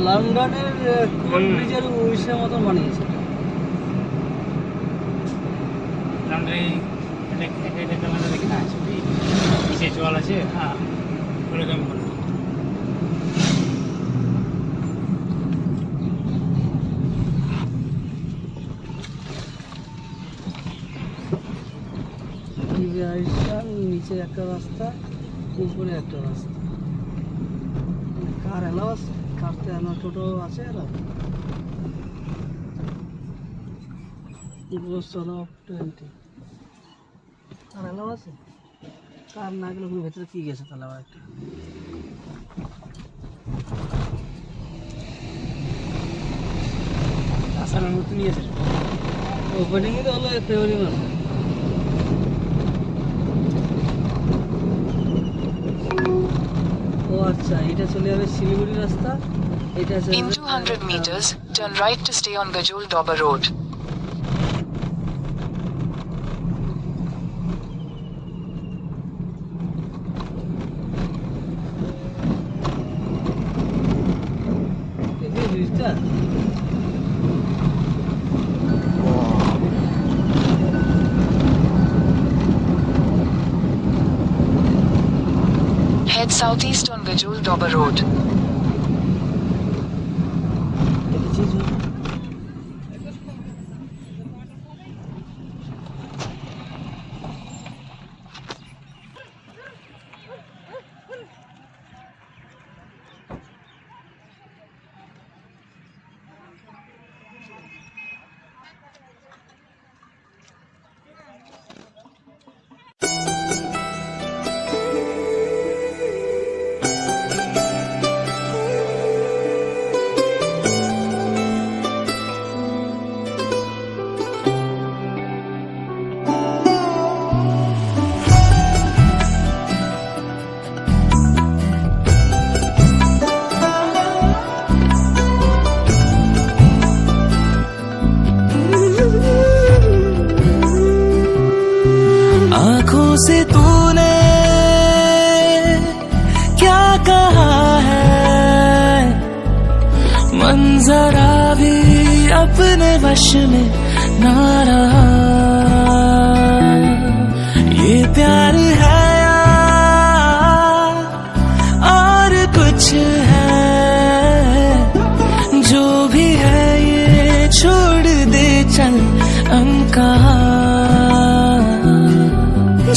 লন্ডনের কোন ব্রিজের উইশের মতো বানিয়েছে। লন্ডনে দেখি না ছবি নিচে জল আছে, হ্যাঁ ওরকম বলে। নিচে একটা রাস্তা, উপরে একটা রাস্তা। কার এলাও আছে, কার তো এলাও টোটো আছে। এলাও কার এলাও আছে, কার না গেলে ভেতরে কি গেছে তাহলে আবার একটা। আসলে নতুন নিয়েছে ওপেনিং তো হলো ফেব্রুয়ারি মাসে। ও আচ্ছা, এটা চলে যাবে শিলিগুড়ি রাস্তা। এটা In 200 meters, turn right to stay on Gajol Dobber Road. Head southeast on Gajol Dobber Road. आँखों से तूने क्या कहा है, मंजरा भी अपने वश में ना रहा। ये प्यार है या और कुछ है, जो भी है ये छोड़ दे चल हम कहाँ।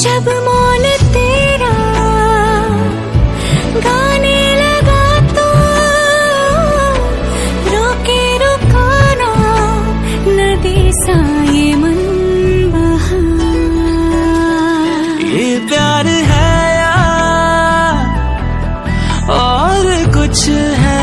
जब मौन तेरा गाने लगा तो रोके रुकाना नदी सा ये मन बहा। ये प्यार है या और कुछ है,